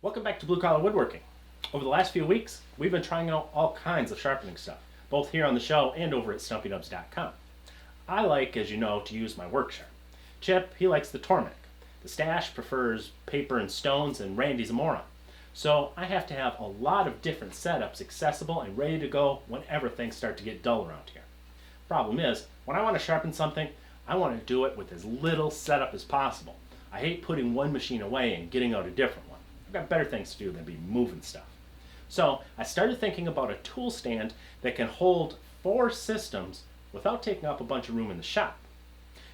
Welcome back to Blue Collar Woodworking. Over the last few weeks, we've been trying out all kinds of sharpening stuff, both here on the show and over at stumpynubs.com. I like, as you know, to use my work sharp. Chip, he likes the Tormek. The Stash prefers paper and stones, and Randy's a moron. So I have to have a lot of different setups accessible and ready to go whenever things start to get dull around here. Problem is, when I want to sharpen something, I want to do it with as little setup as possible. I hate putting one machine away and getting out a different one. I've got better things to do than be moving stuff. So I started thinking about a tool stand that can hold 4 systems without taking up a bunch of room in the shop.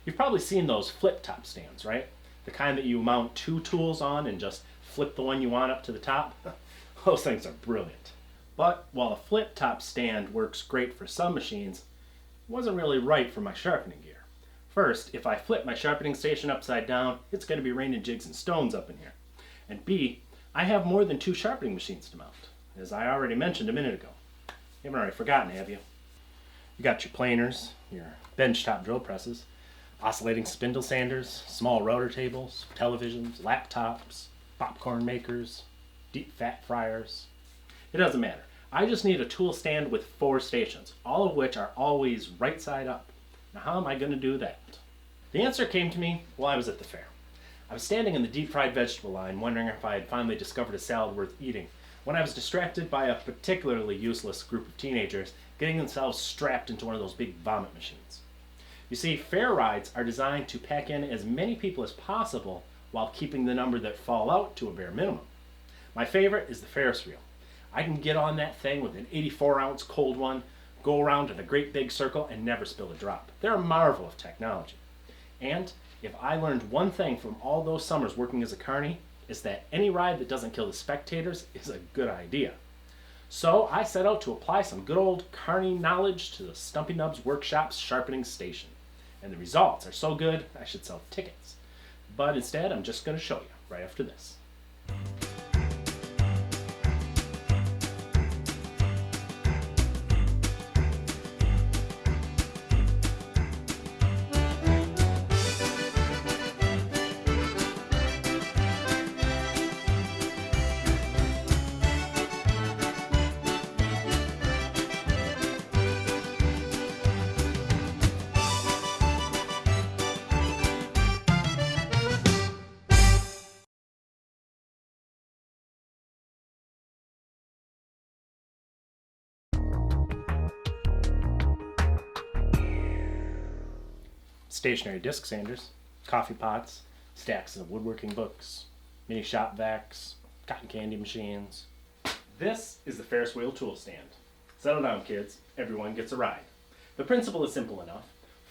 You've probably seen those flip-top stands, right? The kind that you mount 2 tools on and just flip the one you want up to the top. Those things are brilliant. But while a flip-top stand works great for some machines, it wasn't really right for my sharpening gear. First, if I flip my sharpening station upside down, it's going to be raining jigs and stones up in here. And B, I have more than 2 sharpening machines to mount, as I already mentioned a minute ago. You haven't already forgotten, have you? You got your planers, your benchtop drill presses, oscillating spindle sanders, small router tables, televisions, laptops, popcorn makers, deep fat fryers. It doesn't matter. I just need a tool stand with 4 stations, all of which are always right side up. Now how am I going to do that? The answer came to me while I was at the fair. I was standing in the deep fried vegetable line wondering if I had finally discovered a salad worth eating when I was distracted by a particularly useless group of teenagers getting themselves strapped into one of those big vomit machines. You see, fair rides are designed to pack in as many people as possible while keeping the number that fall out to a bare minimum. My favorite is the Ferris wheel. I can get on that thing with an 84-ounce cold one, go around in a great big circle, and never spill a drop. They're a marvel of technology. And if I learned one thing from all those summers working as a carney, it's that any ride that doesn't kill the spectators is a good idea. So I set out to apply some good old carney knowledge to the Stumpy Nubs Workshop's sharpening station. And the results are so good, I should sell tickets. But instead, I'm just going to show you right after this. Stationary disc sanders, coffee pots, stacks of woodworking books, mini shop vacs, cotton candy machines. This is the Ferris wheel tool stand. Settle down, kids. Everyone gets a ride. The principle is simple enough.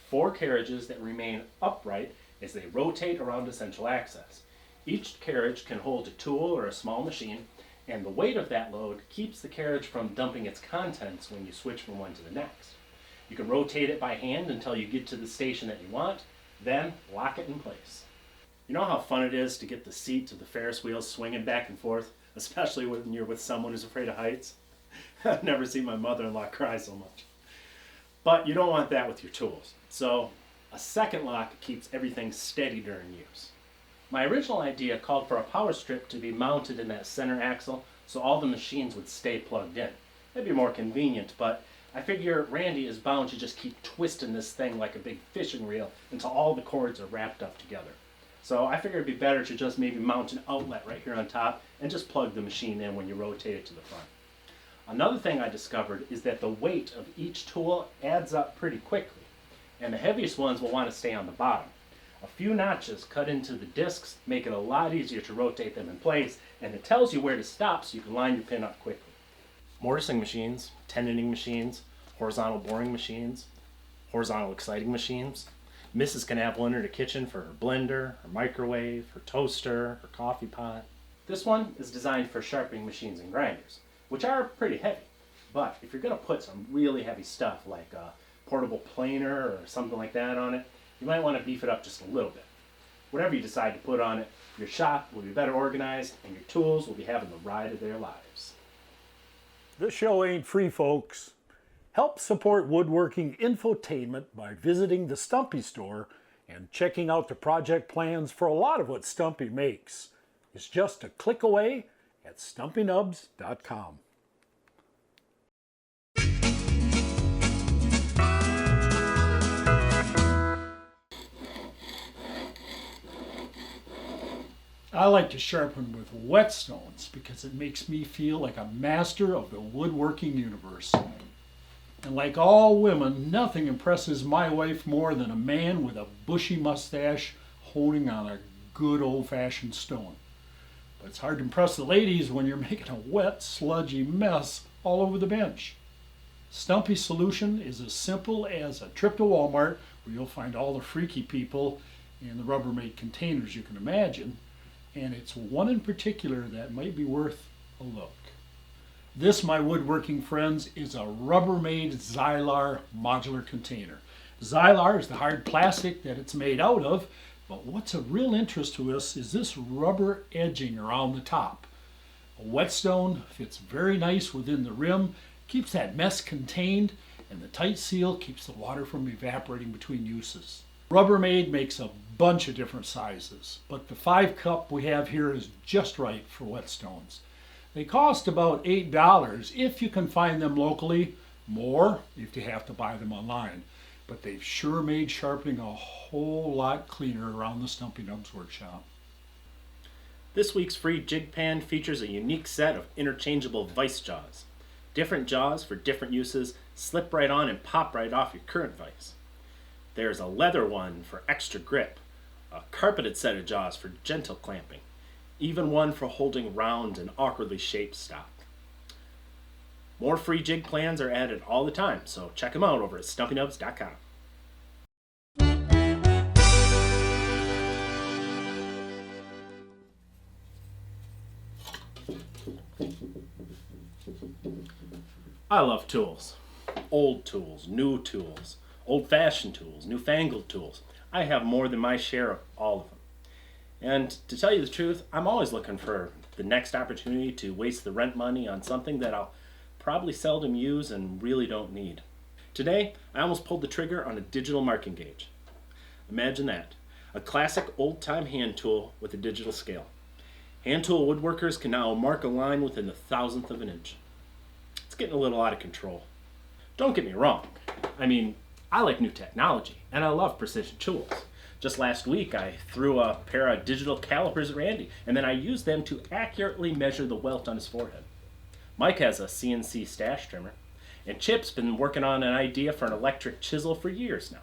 4 carriages that remain upright as they rotate around a central axis. Each carriage can hold a tool or a small machine, and the weight of that load keeps the carriage from dumping its contents when you switch from one to the next. You can rotate it by hand until you get to the station that you want, then lock it in place. You know how fun it is to get the seat of the Ferris wheel swinging back and forth, especially when you're with someone who's afraid of heights? I've never seen my mother-in-law cry so much. But you don't want that with your tools, so a second lock keeps everything steady during use. My original idea called for a power strip to be mounted in that center axle so all the machines would stay plugged in. That'd be more convenient, but I figure Randy is bound to just keep twisting this thing like a big fishing reel until all the cords are wrapped up together. So I figured it'd be better to just maybe mount an outlet right here on top and just plug the machine in when you rotate it to the front. Another thing I discovered is that the weight of each tool adds up pretty quickly, and the heaviest ones will want to stay on the bottom. A few notches cut into the discs make it a lot easier to rotate them in place, and it tells you where to stop so you can line your pin up quickly. Mortising machines, tenoning machines, horizontal boring machines, horizontal exciting machines. Mrs. can have one in her kitchen for her blender, her microwave, her toaster, her coffee pot. This one is designed for sharpening machines and grinders, which are pretty heavy. But if you're going to put some really heavy stuff like a portable planer or something like that on it, you might want to beef it up just a little bit. Whatever you decide to put on it, your shop will be better organized and your tools will be having the ride of their lives. This show ain't free, folks. Help support woodworking infotainment by visiting the Stumpy store and checking out the project plans for a lot of what Stumpy makes. It's just a click away at stumpynubs.com. I like to sharpen with whetstones because it makes me feel like a master of the woodworking universe. And like all women, nothing impresses my wife more than a man with a bushy mustache honing on a good old-fashioned stone. But it's hard to impress the ladies when you're making a wet, sludgy mess all over the bench. Stumpy's solution is as simple as a trip to Walmart, where you'll find all the freaky people in the Rubbermaid containers you can imagine, and it's one in particular that might be worth a look. This, my woodworking friends, is a Rubbermaid Xylar modular container. Xylar is the hard plastic that it's made out of, but what's of real interest to us is this rubber edging around the top. A whetstone fits very nice within the rim, keeps that mess contained, and the tight seal keeps the water from evaporating between uses. Rubbermaid makes a bunch of different sizes, but the 5-cup we have here is just right for whetstones. They cost about $8 if you can find them locally, more if you have to buy them online. But they've sure made sharpening a whole lot cleaner around the Stumpy Nubs workshop. This week's free jig pan features a unique set of interchangeable vise jaws. Different jaws for different uses, slip right on and pop right off your current vise. There's a leather one for extra grip, a carpeted set of jaws for gentle clamping, even one for holding round and awkwardly shaped stock. More free jig plans are added all the time, so check them out over at stumpynubs.com. I love tools. Old tools, new tools, old-fashioned tools, newfangled tools. I have more than my share of all of them. And to tell you the truth, I'm always looking for the next opportunity to waste the rent money on something that I'll probably seldom use and really don't need. Today, I almost pulled the trigger on a digital marking gauge. Imagine that, a classic old-time hand tool with a digital scale. Hand tool woodworkers can now mark a line within the thousandth of an inch. It's getting a little out of control. Don't get me wrong. I mean, I like new technology, and I love precision tools. Just last week, I threw a pair of digital calipers at Randy, and then I used them to accurately measure the welt on his forehead. Mike has a CNC stash trimmer, and Chip's been working on an idea for an electric chisel for years now.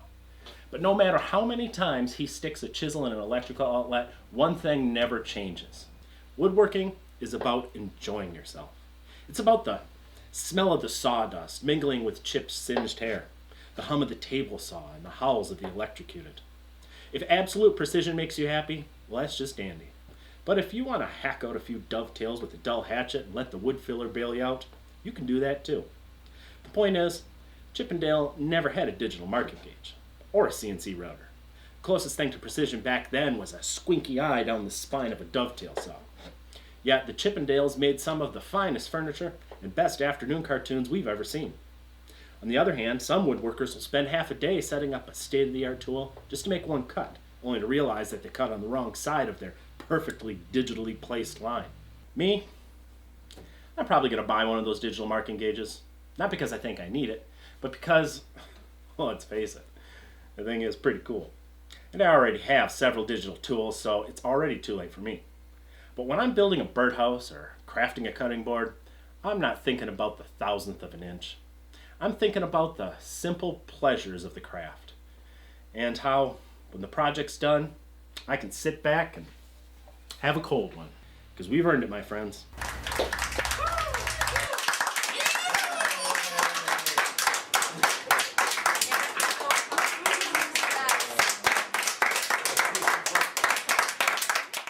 But no matter how many times he sticks a chisel in an electrical outlet, one thing never changes. Woodworking is about enjoying yourself. It's about the smell of the sawdust mingling with Chip's singed hair, the hum of the table saw, and the howls of the electrocuted. If absolute precision makes you happy, well, that's just dandy. But if you want to hack out a few dovetails with a dull hatchet and let the wood filler bail you out, you can do that too. The point is, Chip and Dale never had a digital marking gauge, or a CNC router. The closest thing to precision back then was a squinky eye down the spine of a dovetail saw. Yet the Chippendales made some of the finest furniture and best afternoon cartoons we've ever seen. On the other hand, some woodworkers will spend half a day setting up a state-of-the-art tool just to make one cut, only to realize that they cut on the wrong side of their perfectly digitally placed line. Me? I'm probably going to buy one of those digital marking gauges. Not because I think I need it, but because, well, let's face it, the thing is pretty cool. And I already have several digital tools, so it's already too late for me. But when I'm building a birdhouse or crafting a cutting board, I'm not thinking about the thousandth of an inch. I'm thinking about the simple pleasures of the craft and how, when the project's done, I can sit back and have a cold one. Because we've earned it, my friends.